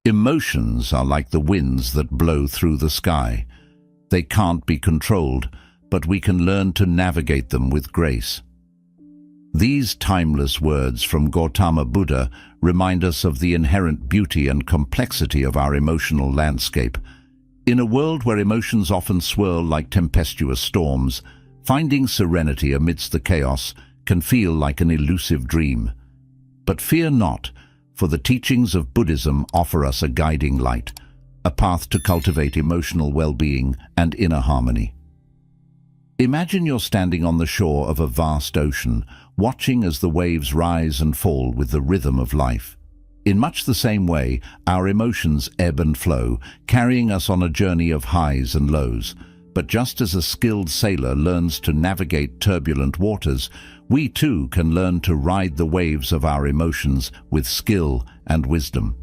Emotions are like the winds that blow through the sky. They can't be controlled, but we can learn to navigate them with grace. These timeless words from Gautama Buddha remind us of the inherent beauty and complexity of our emotional landscape. In a world where emotions often swirl like tempestuous storms, finding serenity amidst the chaos can feel like an elusive dream. But fear not, for the teachings of Buddhism offer us a guiding light, a path to cultivate emotional well-being and inner harmony. Imagine you're standing on the shore of a vast ocean, watching as the waves rise and fall with the rhythm of life. In much the same way, our emotions ebb and flow, carrying us on a journey of highs and lows. But just as a skilled sailor learns to navigate turbulent waters, we too can learn to ride the waves of our emotions with skill and wisdom.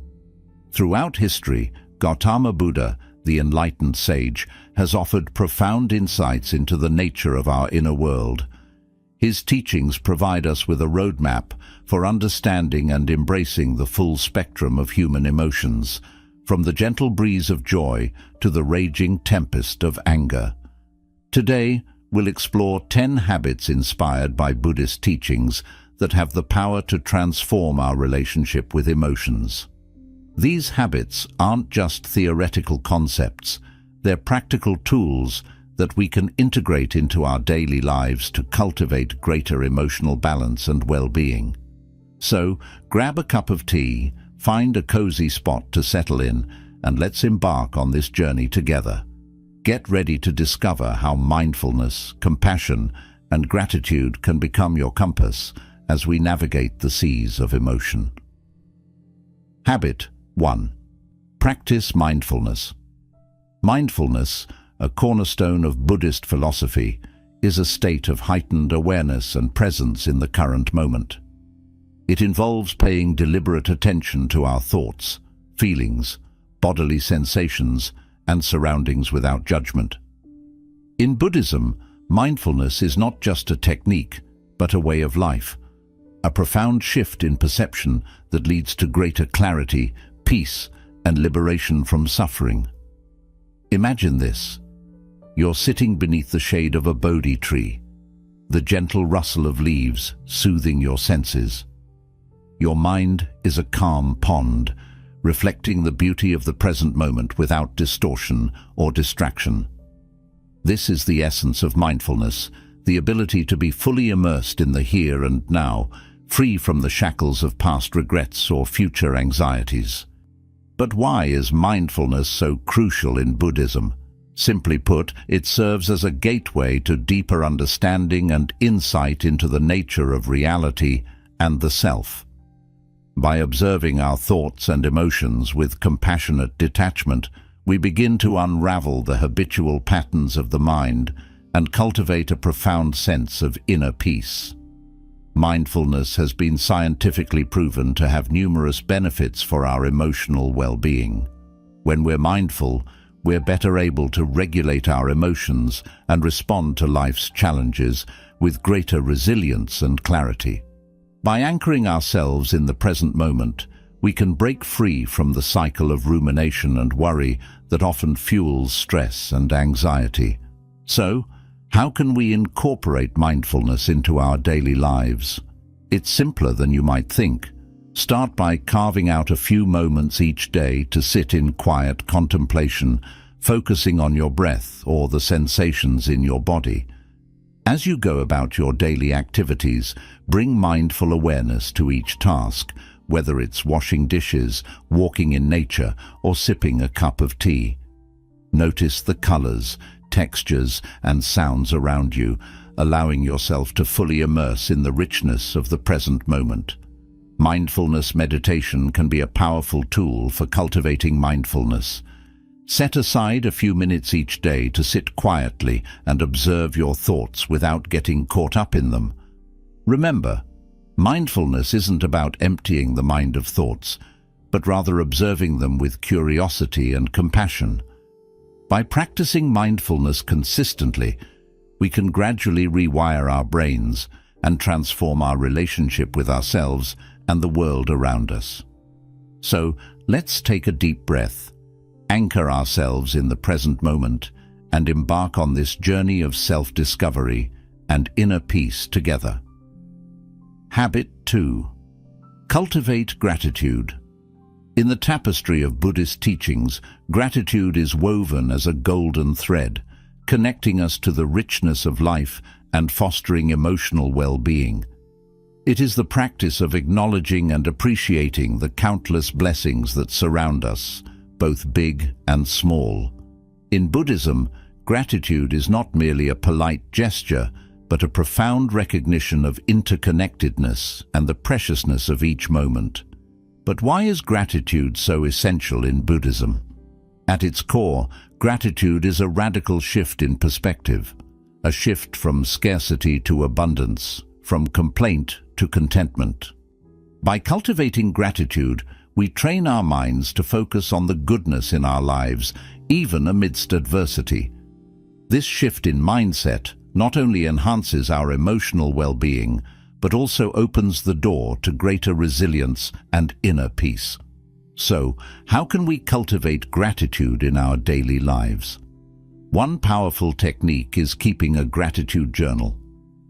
Throughout history, Gautama Buddha, the enlightened sage, has offered profound insights into the nature of our inner world. His teachings provide us with a roadmap for understanding and embracing the full spectrum of human emotions, from the gentle breeze of joy to the raging tempest of anger. Today, we'll explore 10 habits inspired by Buddhist teachings that have the power to transform our relationship with emotions. These habits aren't just theoretical concepts, they're practical tools that we can integrate into our daily lives to cultivate greater emotional balance and well-being. So, grab a cup of tea, find a cozy spot to settle in, and let's embark on this journey together. Get ready to discover how mindfulness, compassion, and gratitude can become your compass as we navigate the seas of emotion. Habit 1. Practice mindfulness. Mindfulness, a cornerstone of Buddhist philosophy, is a state of heightened awareness and presence in the current moment. It involves paying deliberate attention to our thoughts, feelings, bodily sensations, and surroundings without judgment. In Buddhism, mindfulness is not just a technique, but a way of life, a profound shift in perception that leads to greater clarity, peace, and liberation from suffering. Imagine this. You're sitting beneath the shade of a Bodhi tree, the gentle rustle of leaves soothing your senses. Your mind is a calm pond, reflecting the beauty of the present moment without distortion or distraction. This is the essence of mindfulness, the ability to be fully immersed in the here and now, free from the shackles of past regrets or future anxieties. But why is mindfulness so crucial in Buddhism? Simply put, it serves as a gateway to deeper understanding and insight into the nature of reality and the self. By observing our thoughts and emotions with compassionate detachment, we begin to unravel the habitual patterns of the mind and cultivate a profound sense of inner peace. Mindfulness has been scientifically proven to have numerous benefits for our emotional well-being. When we're mindful, we're better able to regulate our emotions and respond to life's challenges with greater resilience and clarity. By anchoring ourselves in the present moment, we can break free from the cycle of rumination and worry that often fuels stress and anxiety. So, how can we incorporate mindfulness into our daily lives? It's simpler than you might think. Start by carving out a few moments each day to sit in quiet contemplation, focusing on your breath or the sensations in your body. As you go about your daily activities, bring mindful awareness to each task, whether it's washing dishes, walking in nature, or sipping a cup of tea. Notice the colors, textures, and sounds around you, allowing yourself to fully immerse in the richness of the present moment. Mindfulness meditation can be a powerful tool for cultivating mindfulness. Set aside a few minutes each day to sit quietly and observe your thoughts without getting caught up in them. Remember, mindfulness isn't about emptying the mind of thoughts, but rather observing them with curiosity and compassion. By practicing mindfulness consistently, we can gradually rewire our brains and transform our relationship with ourselves and the world around us. So let's take a deep breath, anchor ourselves in the present moment, and embark on this journey of self-discovery and inner peace together. Habit 2. Cultivate gratitude. In the tapestry of Buddhist teachings, gratitude is woven as a golden thread, connecting us to the richness of life and fostering emotional well-being. It is the practice of acknowledging and appreciating the countless blessings that surround us, both big and small. In Buddhism, gratitude is not merely a polite gesture, but a profound recognition of interconnectedness and the preciousness of each moment. But why is gratitude so essential in Buddhism? At its core, gratitude is a radical shift in perspective, a shift from scarcity to abundance, from complaint to contentment. By cultivating gratitude, we train our minds to focus on the goodness in our lives, even amidst adversity. This shift in mindset not only enhances our emotional well-being, but also opens the door to greater resilience and inner peace. So, how can we cultivate gratitude in our daily lives? One powerful technique is keeping a gratitude journal.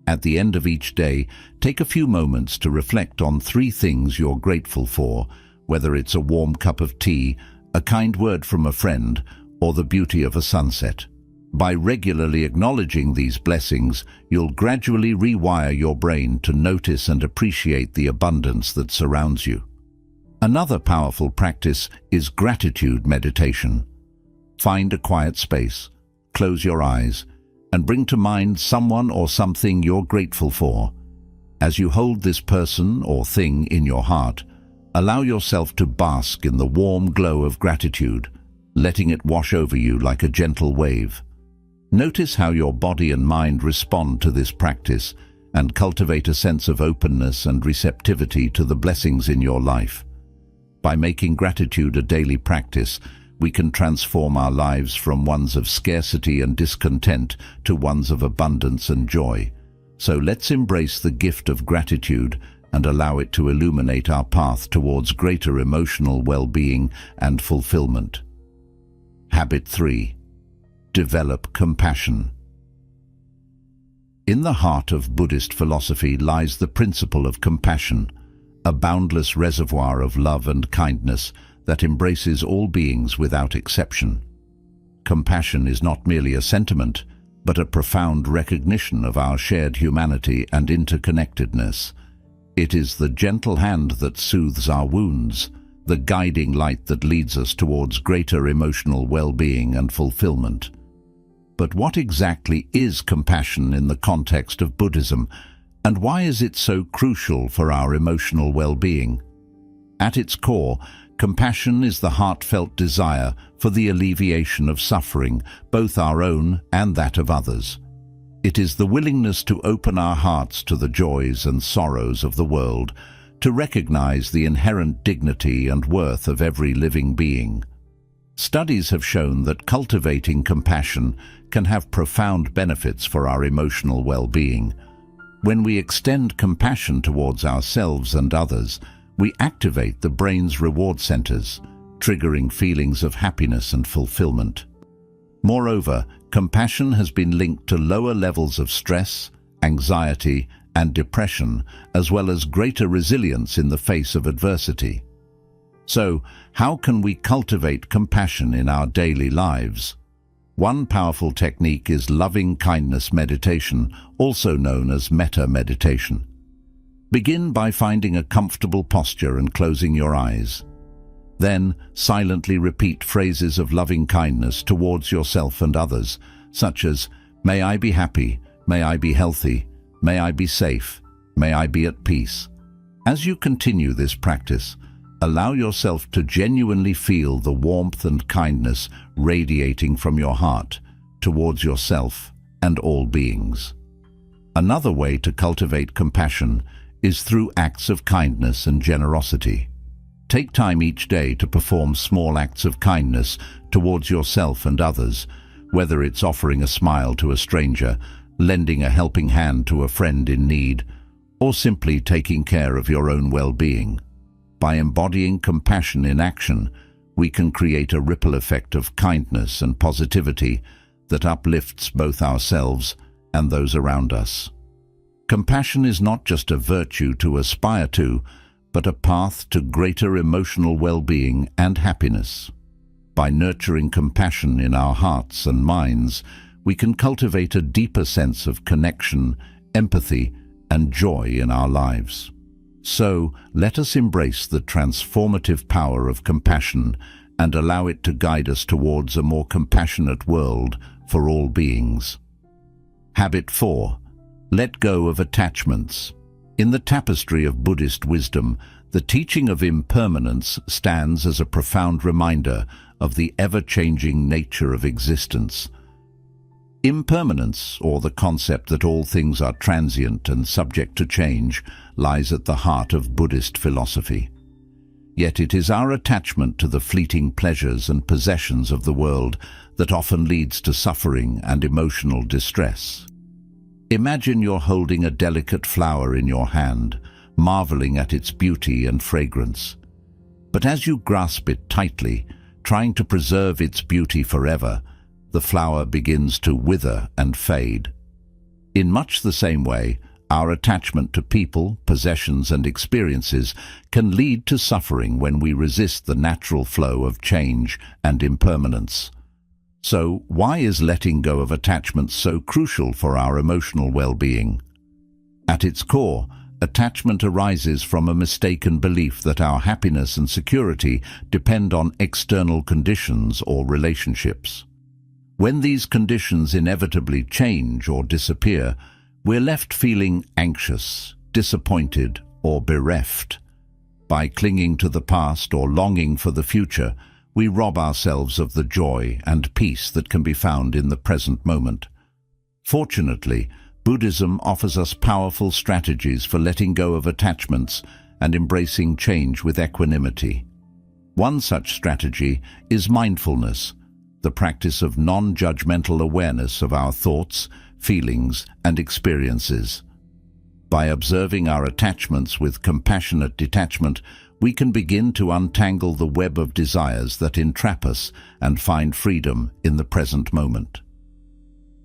At the end of each day, take a few moments to reflect on 3 things you're grateful for, whether it's a warm cup of tea, a kind word from a friend, or the beauty of a sunset. By regularly acknowledging these blessings, you'll gradually rewire your brain to notice and appreciate the abundance that surrounds you. Another powerful practice is gratitude meditation. Find a quiet space, close your eyes, and bring to mind someone or something you're grateful for. As you hold this person or thing in your heart, allow yourself to bask in the warm glow of gratitude, letting it wash over you like a gentle wave. Notice how your body and mind respond to this practice and cultivate a sense of openness and receptivity to the blessings in your life. By making gratitude a daily practice, we can transform our lives from ones of scarcity and discontent to ones of abundance and joy. So let's embrace the gift of gratitude and allow it to illuminate our path towards greater emotional well-being and fulfillment. Habit 3. Develop compassion. In the heart of Buddhist philosophy lies the principle of compassion, a boundless reservoir of love and kindness that embraces all beings without exception. Compassion is not merely a sentiment, but a profound recognition of our shared humanity and interconnectedness. It is the gentle hand that soothes our wounds, the guiding light that leads us towards greater emotional well-being and fulfillment. But what exactly is compassion in the context of Buddhism, and why is it so crucial for our emotional well-being? At its core, compassion is the heartfelt desire for the alleviation of suffering, both our own and that of others. It is the willingness to open our hearts to the joys and sorrows of the world, to recognize the inherent dignity and worth of every living being. Studies have shown that cultivating compassion can have profound benefits for our emotional well-being. When we extend compassion towards ourselves and others, we activate the brain's reward centers, triggering feelings of happiness and fulfillment. Moreover, compassion has been linked to lower levels of stress, anxiety, and depression, as well as greater resilience in the face of adversity. So, how can we cultivate compassion in our daily lives? One powerful technique is loving kindness meditation, also known as metta meditation. Begin by finding a comfortable posture and closing your eyes. Then, silently repeat phrases of loving kindness towards yourself and others, such as, "May I be happy, may I be healthy, may I be safe, may I be at peace." As you continue this practice, allow yourself to genuinely feel the warmth and kindness radiating from your heart towards yourself and all beings. Another way to cultivate compassion is through acts of kindness and generosity. Take time each day to perform small acts of kindness towards yourself and others, whether it's offering a smile to a stranger, lending a helping hand to a friend in need, or simply taking care of your own well-being. By embodying compassion in action, we can create a ripple effect of kindness and positivity that uplifts both ourselves and those around us. Compassion is not just a virtue to aspire to, but a path to greater emotional well-being and happiness. By nurturing compassion in our hearts and minds, we can cultivate a deeper sense of connection, empathy, and joy in our lives. So, let us embrace the transformative power of compassion and allow it to guide us towards a more compassionate world for all beings. Habit 4. Let go of attachments. In the tapestry of Buddhist wisdom, the teaching of impermanence stands as a profound reminder of the ever-changing nature of existence. Impermanence, or the concept that all things are transient and subject to change, lies at the heart of Buddhist philosophy. Yet it is our attachment to the fleeting pleasures and possessions of the world that often leads to suffering and emotional distress. Imagine you're holding a delicate flower in your hand, marveling at its beauty and fragrance. But as you grasp it tightly, trying to preserve its beauty forever, the flower begins to wither and fade. In much the same way, our attachment to people, possessions, and experiences can lead to suffering when we resist the natural flow of change and impermanence. So, why is letting go of attachments so crucial for our emotional well-being? At its core, attachment arises from a mistaken belief that our happiness and security depend on external conditions or relationships. When these conditions inevitably change or disappear, we're left feeling anxious, disappointed, or bereft. By clinging to the past or longing for the future, we rob ourselves of the joy and peace that can be found in the present moment. Fortunately, Buddhism offers us powerful strategies for letting go of attachments and embracing change with equanimity. One such strategy is mindfulness, the practice of non-judgmental awareness of our thoughts, feelings, and experiences. By observing our attachments with compassionate detachment, we can begin to untangle the web of desires that entrap us and find freedom in the present moment.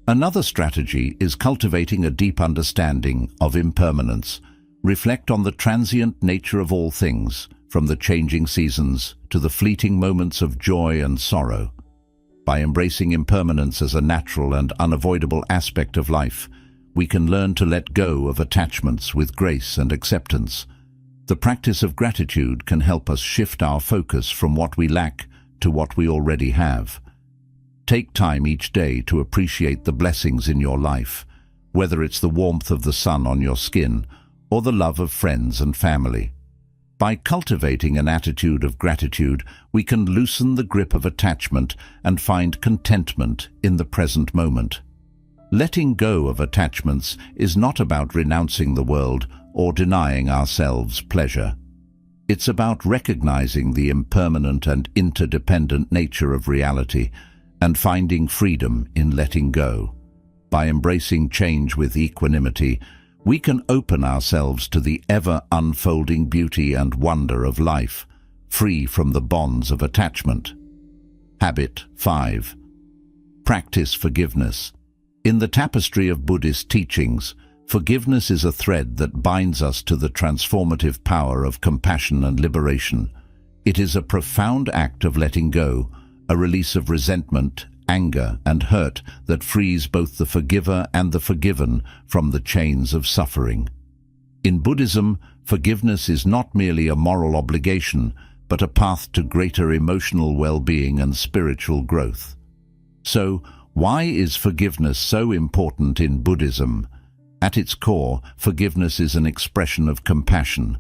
Another strategy is cultivating a deep understanding of impermanence. Reflect on the transient nature of all things, from the changing seasons to the fleeting moments of joy and sorrow. By embracing impermanence as a natural and unavoidable aspect of life, we can learn to let go of attachments with grace and acceptance. The practice of gratitude can help us shift our focus from what we lack to what we already have. Take time each day to appreciate the blessings in your life, whether it's the warmth of the sun on your skin or the love of friends and family. By cultivating an attitude of gratitude, we can loosen the grip of attachment and find contentment in the present moment. Letting go of attachments is not about renouncing the world or denying ourselves pleasure. It's about recognizing the impermanent and interdependent nature of reality and finding freedom in letting go. By embracing change with equanimity, we can open ourselves to the ever-unfolding beauty and wonder of life, free from the bonds of attachment. Habit 5. Practice forgiveness. In the tapestry of Buddhist teachings, forgiveness is a thread that binds us to the transformative power of compassion and liberation. It is a profound act of letting go, a release of resentment, anger, and hurt that frees both the forgiver and the forgiven from the chains of suffering. In Buddhism, forgiveness is not merely a moral obligation, but a path to greater emotional well-being and spiritual growth. So, why is forgiveness so important in Buddhism? At its core, forgiveness is an expression of compassion,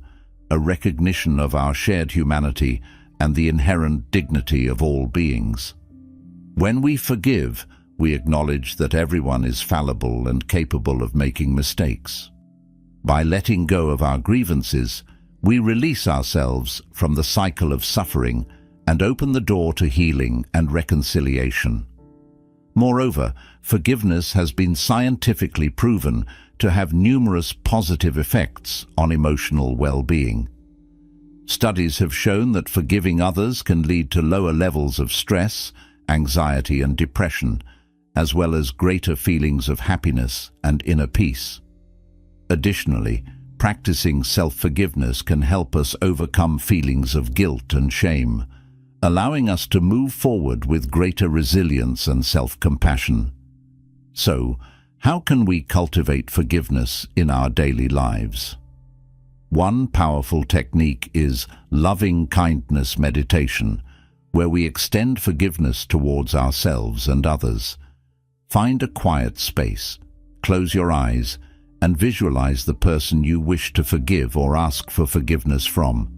a recognition of our shared humanity and the inherent dignity of all beings. When we forgive, we acknowledge that everyone is fallible and capable of making mistakes. By letting go of our grievances, we release ourselves from the cycle of suffering and open the door to healing and reconciliation. Moreover, forgiveness has been scientifically proven to have numerous positive effects on emotional well-being. Studies have shown that forgiving others can lead to lower levels of stress, anxiety and depression, as well as greater feelings of happiness and inner peace. Additionally, practicing self-forgiveness can help us overcome feelings of guilt and shame, allowing us to move forward with greater resilience and self-compassion. So, how can we cultivate forgiveness in our daily lives? One powerful technique is loving kindness meditation, where we extend forgiveness towards ourselves and others. Find a quiet space, close your eyes, and visualize the person you wish to forgive or ask for forgiveness from.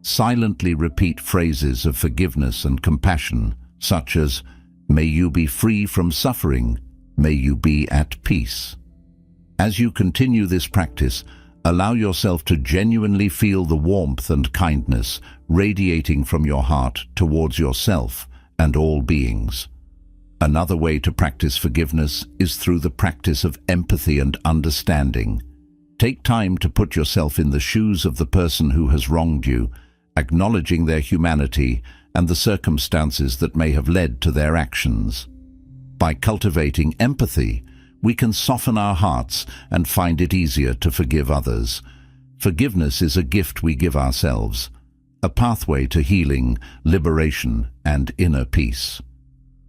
Silently repeat phrases of forgiveness and compassion, such as, "May you be free from suffering, may you be at peace." As you continue this practice, allow yourself to genuinely feel the warmth and kindness radiating from your heart towards yourself and all beings. Another way to practice forgiveness is through the practice of empathy and understanding. Take time to put yourself in the shoes of the person who has wronged you, acknowledging their humanity and the circumstances that may have led to their actions. By cultivating empathy, we can soften our hearts and find it easier to forgive others. Forgiveness is a gift we give ourselves, a pathway to healing, liberation, and inner peace.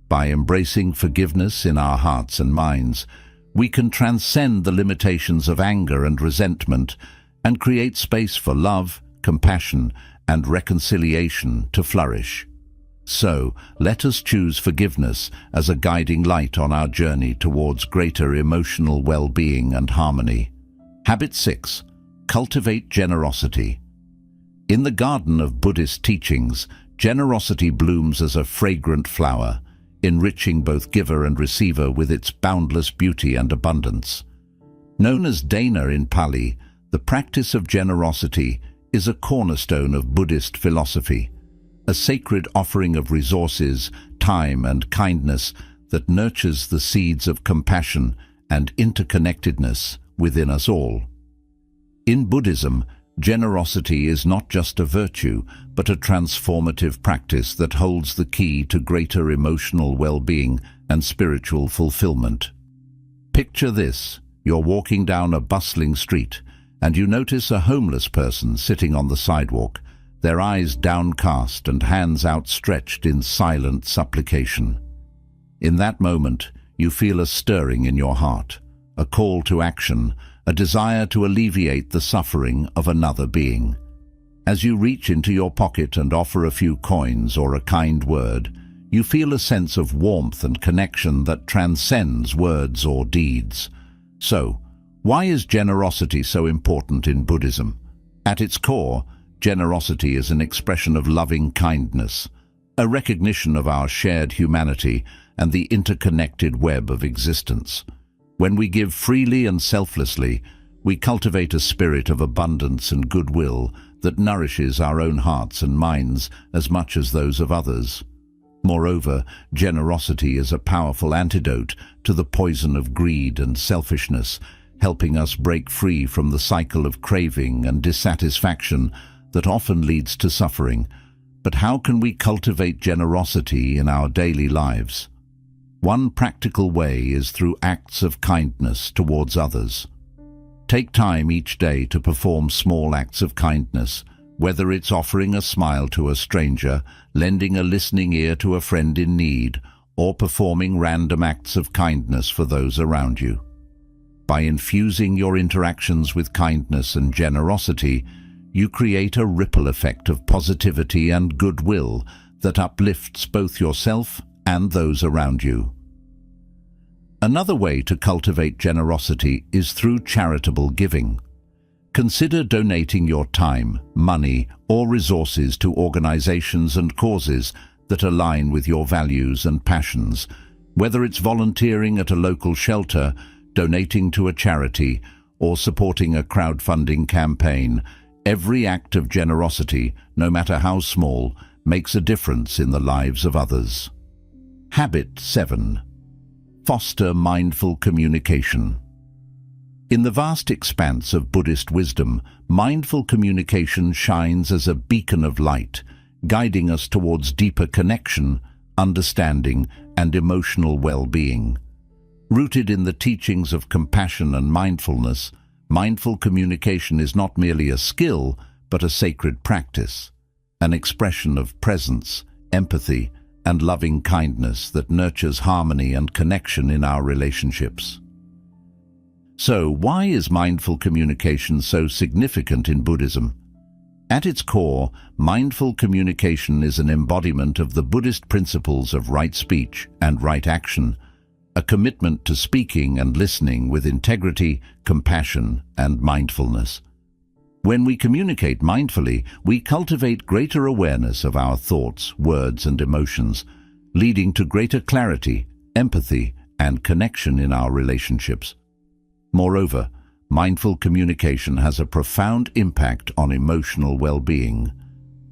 By embracing forgiveness in our hearts and minds, we can transcend the limitations of anger and resentment and create space for love, compassion, and reconciliation to flourish. So, let us choose forgiveness as a guiding light on our journey towards greater emotional well-being and harmony. Habit 6. Cultivate generosity. In the garden of Buddhist teachings, generosity blooms as a fragrant flower, enriching both giver and receiver with its boundless beauty and abundance. Known as dana in Pali, the practice of generosity is a cornerstone of Buddhist philosophy, a sacred offering of resources, time, and kindness that nurtures the seeds of compassion and interconnectedness within us all. In Buddhism, generosity is not just a virtue, but a transformative practice that holds the key to greater emotional well-being and spiritual fulfillment. Picture this: you're walking down a bustling street, and you notice a homeless person sitting on the sidewalk, their eyes downcast and hands outstretched in silent supplication. In that moment, you feel a stirring in your heart, a call to action, a desire to alleviate the suffering of another being. As you reach into your pocket and offer a few coins or a kind word, you feel a sense of warmth and connection that transcends words or deeds. So, why is generosity so important in Buddhism? At its core, generosity is an expression of loving kindness, a recognition of our shared humanity and the interconnected web of existence. When we give freely and selflessly, we cultivate a spirit of abundance and goodwill that nourishes our own hearts and minds as much as those of others. Moreover, generosity is a powerful antidote to the poison of greed and selfishness, helping us break free from the cycle of craving and dissatisfaction that often leads to suffering. But how can we cultivate generosity in our daily lives? One practical way is through acts of kindness towards others. Take time each day to perform small acts of kindness, whether it's offering a smile to a stranger, lending a listening ear to a friend in need, or performing random acts of kindness for those around you. By infusing your interactions with kindness and generosity, you create a ripple effect of positivity and goodwill that uplifts both yourself and those around you. Another way to cultivate generosity is through charitable giving. Consider donating your time, money, or resources to organizations and causes that align with your values and passions. Whether it's volunteering at a local shelter, donating to a charity, or supporting a crowdfunding campaign, every act of generosity, no matter how small, makes a difference in the lives of others. Habit 7. Foster mindful communication. In the vast expanse of Buddhist wisdom, mindful communication shines as a beacon of light, guiding us towards deeper connection, understanding, and emotional well-being. Rooted in the teachings of compassion and mindfulness, mindful communication is not merely a skill, but a sacred practice, an expression of presence, empathy, and loving kindness that nurtures harmony and connection in our relationships. So, why is mindful communication so significant in Buddhism? At its core, mindful communication is an embodiment of the Buddhist principles of right speech and right action, a commitment to speaking and listening with integrity, compassion, and mindfulness. When we communicate mindfully, we cultivate greater awareness of our thoughts, words, and emotions, leading to greater clarity, empathy, and connection in our relationships. Moreover, mindful communication has a profound impact on emotional well-being.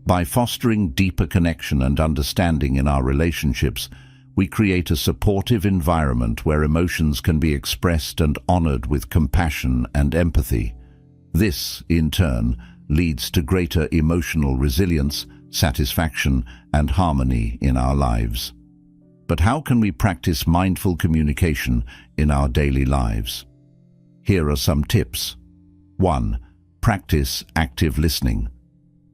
By fostering deeper connection and understanding in our relationships, we create a supportive environment where emotions can be expressed and honored with compassion and empathy. This, in turn, leads to greater emotional resilience, satisfaction, and harmony in our lives. But how can we practice mindful communication in our daily lives? Here are some tips. 1. Practice active listening.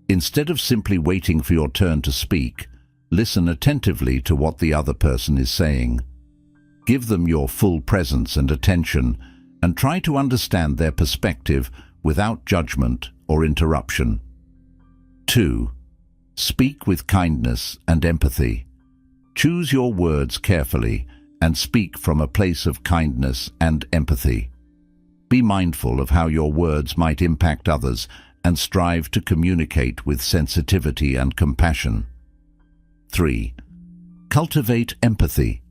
Instead of simply waiting for your turn to speak, listen attentively to what the other person is saying. Give them your full presence and attention, and try to understand their perspective without judgment or interruption. 2. Speak with kindness and empathy. Choose your words carefully and speak from a place of kindness and empathy. Be mindful of how your words might impact others and strive to communicate with sensitivity and compassion. 3. Cultivate empathy.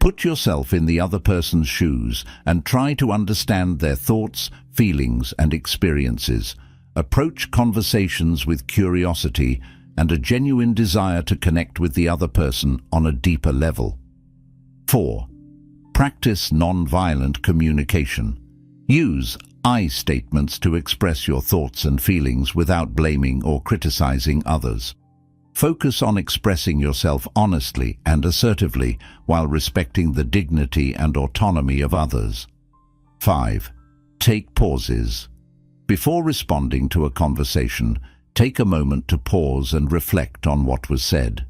Put yourself in the other person's shoes and try to understand their thoughts, feelings, and experiences. Approach conversations with curiosity and a genuine desire to connect with the other person on a deeper level. 4. Practice non-violent communication. Use I statements to express your thoughts and feelings without blaming or criticizing others. Focus on expressing yourself honestly and assertively while respecting the dignity and autonomy of others. 5. Take pauses. Before responding to a conversation, take a moment to pause and reflect on what was said.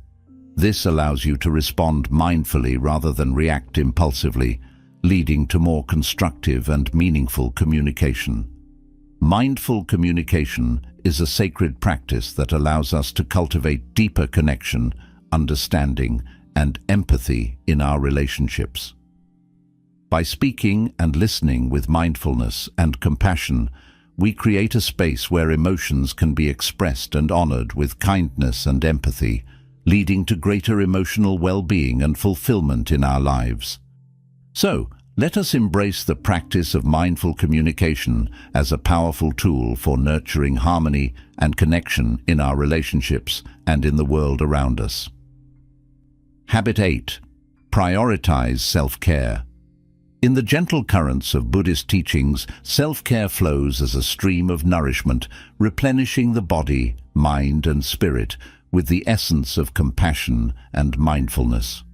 This allows you to respond mindfully rather than react impulsively, leading to more constructive and meaningful communication. Mindful communication is a sacred practice that allows us to cultivate deeper connection, understanding, and empathy in our relationships. By speaking and listening with mindfulness and compassion, we create a space where emotions can be expressed and honored with kindness and empathy, leading to greater emotional well-being and fulfillment in our lives. So, let us embrace the practice of mindful communication as a powerful tool for nurturing harmony and connection in our relationships and in the world around us. Habit 8. Prioritize self-care. In the gentle currents of Buddhist teachings, self-care flows as a stream of nourishment, replenishing the body, mind, and spirit with the essence of compassion and mindfulness.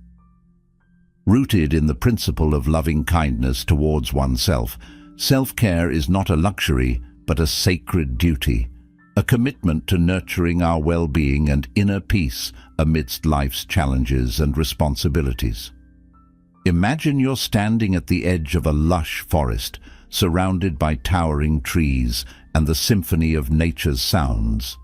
Rooted in the principle of loving kindness towards oneself, self-care is not a luxury, but a sacred duty, a commitment to nurturing our well-being and inner peace amidst life's challenges and responsibilities. Imagine you're standing at the edge of a lush forest, surrounded by towering trees and the symphony of nature's sounds.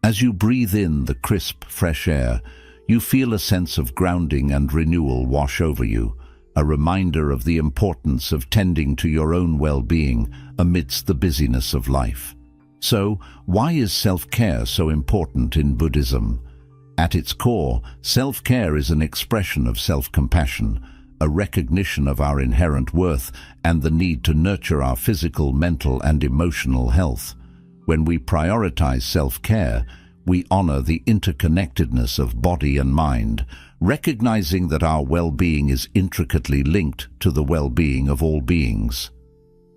As you breathe in the crisp, fresh air, you feel a sense of grounding and renewal wash over you, a reminder of the importance of tending to your own well-being amidst the busyness of life. So, why is self-care so important in Buddhism? At its core, self-care is an expression of self-compassion, a recognition of our inherent worth and the need to nurture our physical, mental, and emotional health. When we prioritize self-care, we honor the interconnectedness of body and mind, recognizing that our well-being is intricately linked to the well-being of all beings.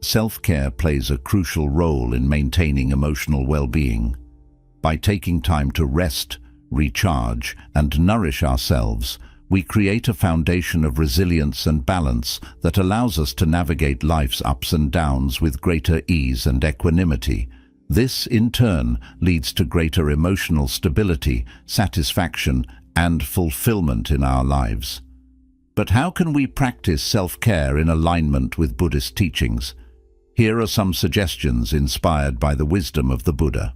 Self-care plays a crucial role in maintaining emotional well-being. By taking time to rest, recharge, and nourish ourselves, we create a foundation of resilience and balance that allows us to navigate life's ups and downs with greater ease and equanimity. This, in turn, leads to greater emotional stability, satisfaction, and fulfillment in our lives. But how can we practice self-care in alignment with Buddhist teachings? Here are some suggestions inspired by the wisdom of the Buddha.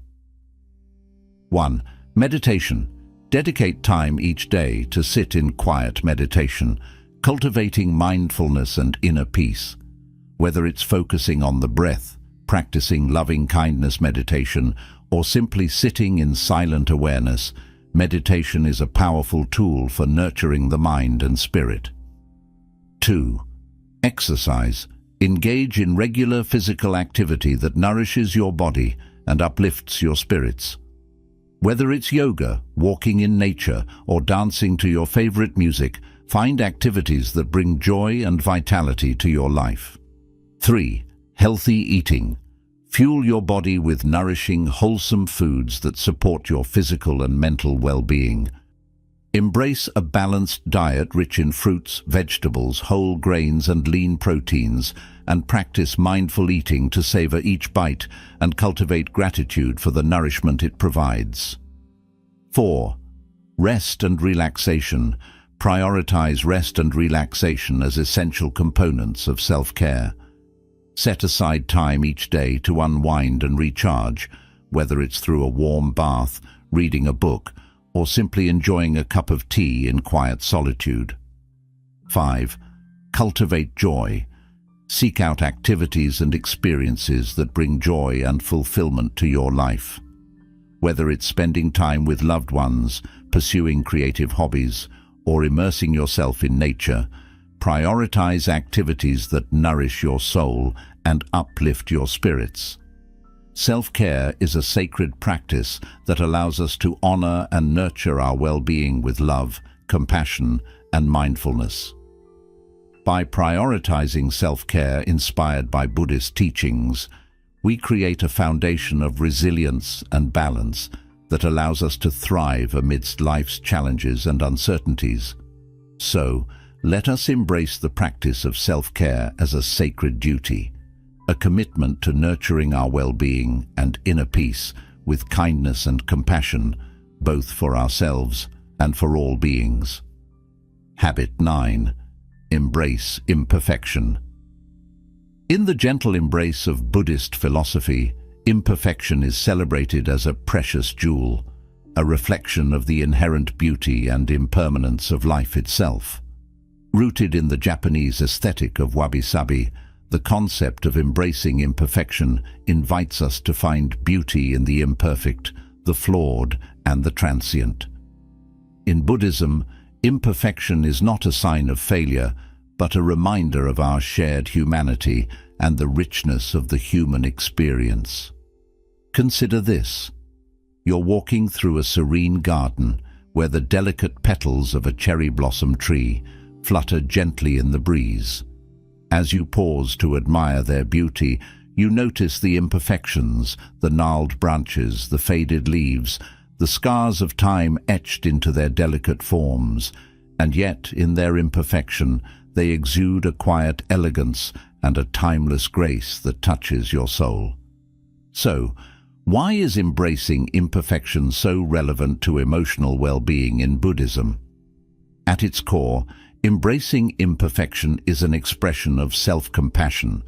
1. Meditation. Dedicate time each day to sit in quiet meditation, cultivating mindfulness and inner peace. Whether it's focusing on the breath, practicing loving-kindness meditation, or simply sitting in silent awareness, meditation is a powerful tool for nurturing the mind and spirit. 2. Exercise. Engage in regular physical activity that nourishes your body and uplifts your spirits. Whether it's yoga, walking in nature, or dancing to your favorite music, find activities that bring joy and vitality to your life. 3. Healthy eating. Fuel your body with nourishing, wholesome foods that support your physical and mental well-being. Embrace a balanced diet rich in fruits, vegetables, whole grains, and lean proteins, and practice mindful eating to savor each bite and cultivate gratitude for the nourishment it provides. 4. Rest and relaxation. Prioritize rest and relaxation as essential components of self-care. Set aside time each day to unwind and recharge, whether it's through a warm bath, reading a book, or simply enjoying a cup of tea in quiet solitude. 5. Cultivate joy. Seek out activities and experiences that bring joy and fulfillment to your life. Whether it's spending time with loved ones, pursuing creative hobbies, or immersing yourself in nature, prioritize activities that nourish your soul and uplift your spirits. Self-care is a sacred practice that allows us to honor and nurture our well-being with love, compassion, and mindfulness. By prioritizing self-care inspired by Buddhist teachings, we create a foundation of resilience and balance that allows us to thrive amidst life's challenges and uncertainties. So, let us embrace the practice of self-care as a sacred duty, a commitment to nurturing our well-being and inner peace with kindness and compassion, both for ourselves and for all beings. Habit 9. Embrace imperfection. In the gentle embrace of Buddhist philosophy, imperfection is celebrated as a precious jewel, a reflection of the inherent beauty and impermanence of life itself. Rooted in the Japanese aesthetic of wabi-sabi, the concept of embracing imperfection invites us to find beauty in the imperfect, the flawed, and the transient. In Buddhism, imperfection is not a sign of failure, but a reminder of our shared humanity and the richness of the human experience. Consider this. You're walking through a serene garden where the delicate petals of a cherry blossom tree flutter gently in the breeze. As you pause to admire their beauty, you notice the imperfections, the gnarled branches, the faded leaves, the scars of time etched into their delicate forms, and yet, in their imperfection, they exude a quiet elegance and a timeless grace that touches your soul. So, why is embracing imperfection so relevant to emotional well-being in Buddhism? At its core, embracing imperfection is an expression of self-compassion,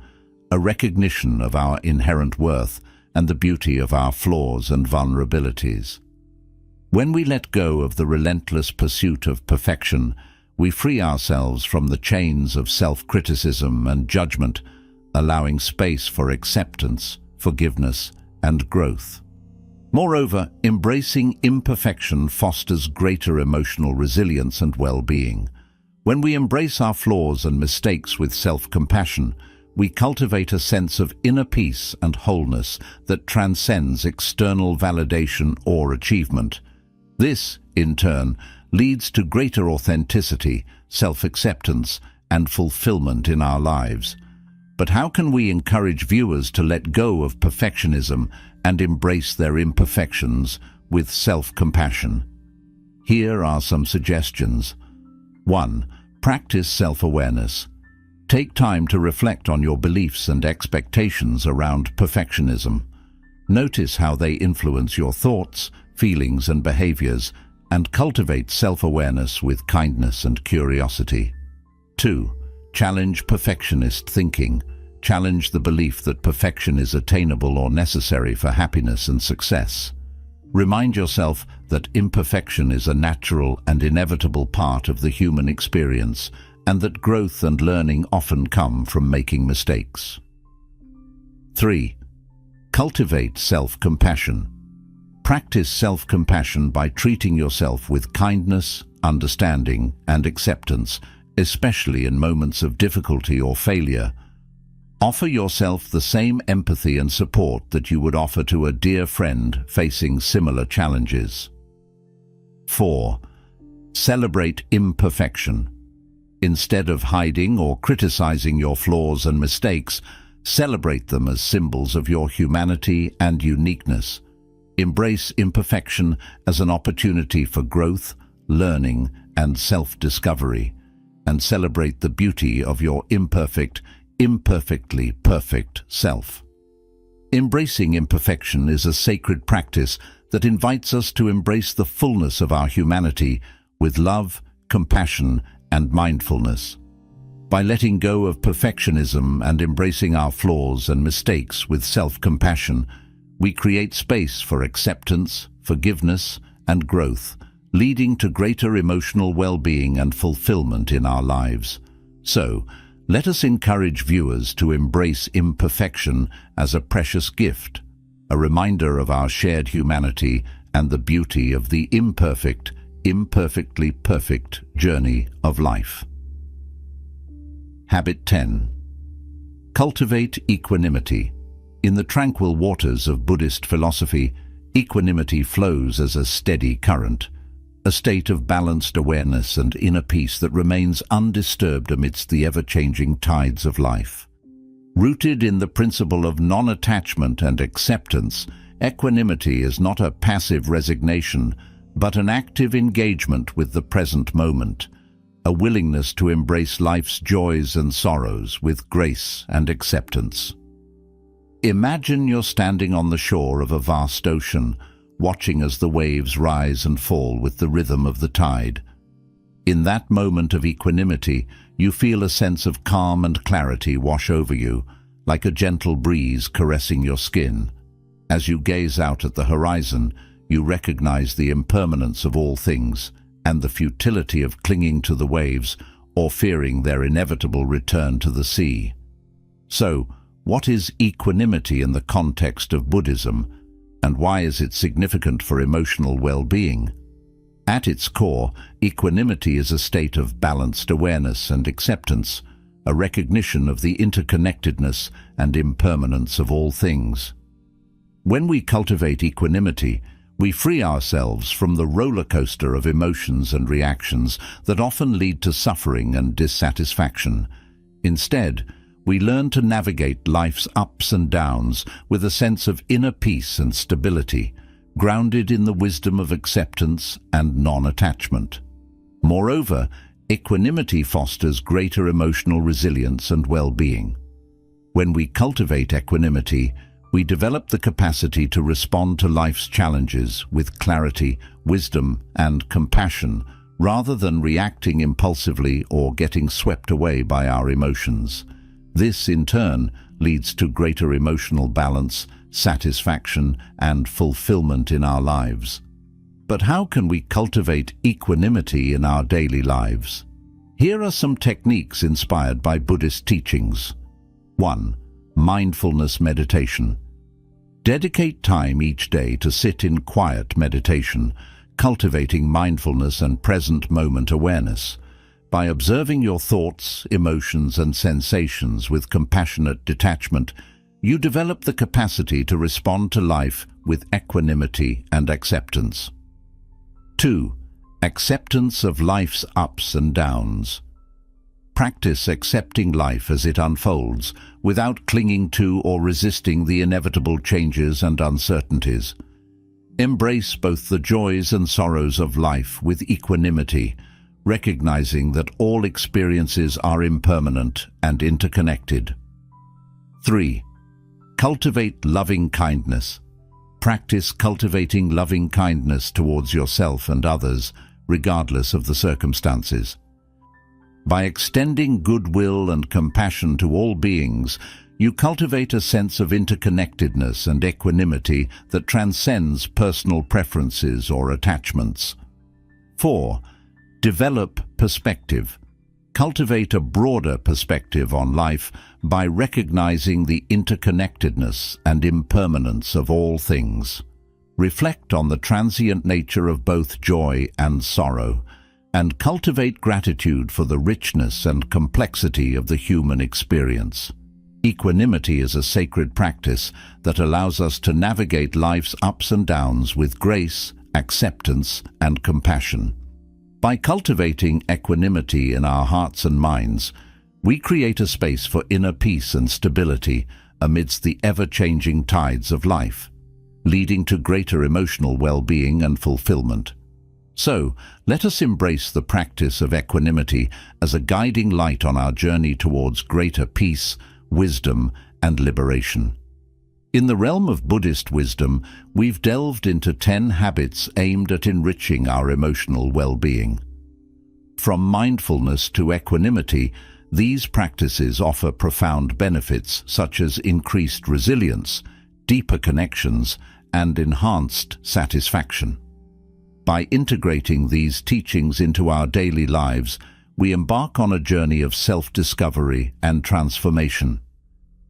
a recognition of our inherent worth and the beauty of our flaws and vulnerabilities. When we let go of the relentless pursuit of perfection, we free ourselves from the chains of self-criticism and judgment, allowing space for acceptance, forgiveness, and growth. Moreover, embracing imperfection fosters greater emotional resilience and well-being. When we embrace our flaws and mistakes with self-compassion, we cultivate a sense of inner peace and wholeness that transcends external validation or achievement. This, in turn, leads to greater authenticity, self-acceptance, and fulfillment in our lives. But how can we encourage viewers to let go of perfectionism and embrace their imperfections with self-compassion? Here are some suggestions. 1. Practice self-awareness. Take time to reflect on your beliefs and expectations around perfectionism. Notice how they influence your thoughts, feelings, and behaviors, and cultivate self-awareness with kindness and curiosity. 2. Challenge perfectionist thinking. Challenge the belief that perfection is attainable or necessary for happiness and success. Remind yourself that imperfection is a natural and inevitable part of the human experience, and that growth and learning often come from making mistakes. 3. Cultivate self-compassion. Practice self-compassion by treating yourself with kindness, understanding, and acceptance, especially in moments of difficulty or failure. Offer yourself the same empathy and support that you would offer to a dear friend facing similar challenges. 4. Celebrate imperfection. Instead of hiding or criticizing your flaws and mistakes, celebrate them as symbols of your humanity and uniqueness. Embrace imperfection as an opportunity for growth, learning, and self-discovery, and celebrate the beauty of your imperfectly perfect self. Embracing imperfection is a sacred practice that invites us to embrace the fullness of our humanity with love, compassion, and mindfulness. By letting go of perfectionism and embracing our flaws and mistakes with self-compassion, we create space for acceptance, forgiveness, and growth, leading to greater emotional well-being and fulfillment in our lives. So, let us encourage viewers to embrace imperfection as a precious gift, a reminder of our shared humanity and the beauty of the imperfectly perfect journey of life. Habit 10. Cultivate equanimity. In the tranquil waters of Buddhist philosophy, equanimity flows as a steady current, a state of balanced awareness and inner peace that remains undisturbed amidst the ever-changing tides of life. Rooted in the principle of non-attachment and acceptance, equanimity is not a passive resignation, but an active engagement with the present moment, a willingness to embrace life's joys and sorrows with grace and acceptance. Imagine you're standing on the shore of a vast ocean, watching as the waves rise and fall with the rhythm of the tide. In that moment of equanimity, you feel a sense of calm and clarity wash over you, like a gentle breeze caressing your skin. As you gaze out at the horizon, you recognize the impermanence of all things and the futility of clinging to the waves or fearing their inevitable return to the sea. So, what is equanimity in the context of Buddhism, and why is it significant for emotional well-being? At its core, equanimity is a state of balanced awareness and acceptance, a recognition of the interconnectedness and impermanence of all things. When we cultivate equanimity, we free ourselves from the roller coaster of emotions and reactions that often lead to suffering and dissatisfaction. Instead, we learn to navigate life's ups and downs with a sense of inner peace and stability, grounded in the wisdom of acceptance and non-attachment. Moreover, equanimity fosters greater emotional resilience and well-being. When we cultivate equanimity, we develop the capacity to respond to life's challenges with clarity, wisdom, and compassion, rather than reacting impulsively or getting swept away by our emotions. This, in turn, leads to greater emotional balance, satisfaction, and fulfillment in our lives. But how can we cultivate equanimity in our daily lives? Here are some techniques inspired by Buddhist teachings. 1. Mindfulness meditation. Dedicate time each day to sit in quiet meditation, cultivating mindfulness and present moment awareness. By observing your thoughts, emotions, and sensations with compassionate detachment, you develop the capacity to respond to life with equanimity and acceptance. 2. Acceptance of life's ups and downs. Practice accepting life as it unfolds, without clinging to or resisting the inevitable changes and uncertainties. Embrace both the joys and sorrows of life with equanimity, recognizing that all experiences are impermanent and interconnected. 3. Cultivate loving kindness. Practice cultivating loving kindness towards yourself and others, regardless of the circumstances. By extending goodwill and compassion to all beings, you cultivate a sense of interconnectedness and equanimity that transcends personal preferences or attachments. 4. Develop perspective. Cultivate a broader perspective on life by recognizing the interconnectedness and impermanence of all things. Reflect on the transient nature of both joy and sorrow, and cultivate gratitude for the richness and complexity of the human experience. Equanimity is a sacred practice that allows us to navigate life's ups and downs with grace, acceptance, and compassion. By cultivating equanimity in our hearts and minds, we create a space for inner peace and stability amidst the ever-changing tides of life, leading to greater emotional well-being and fulfillment. So, let us embrace the practice of equanimity as a guiding light on our journey towards greater peace, wisdom, and liberation. In the realm of Buddhist wisdom, we've delved into 10 habits aimed at enriching our emotional well-being. From mindfulness to equanimity, these practices offer profound benefits such as increased resilience, deeper connections, and enhanced satisfaction. By integrating these teachings into our daily lives, we embark on a journey of self-discovery and transformation.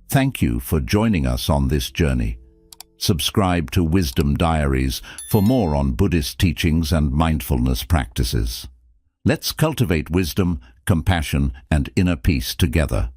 Thank you for joining us on this journey. Subscribe to Wisdom Diaries for more on Buddhist teachings and mindfulness practices. Let's cultivate wisdom, compassion, and inner peace together.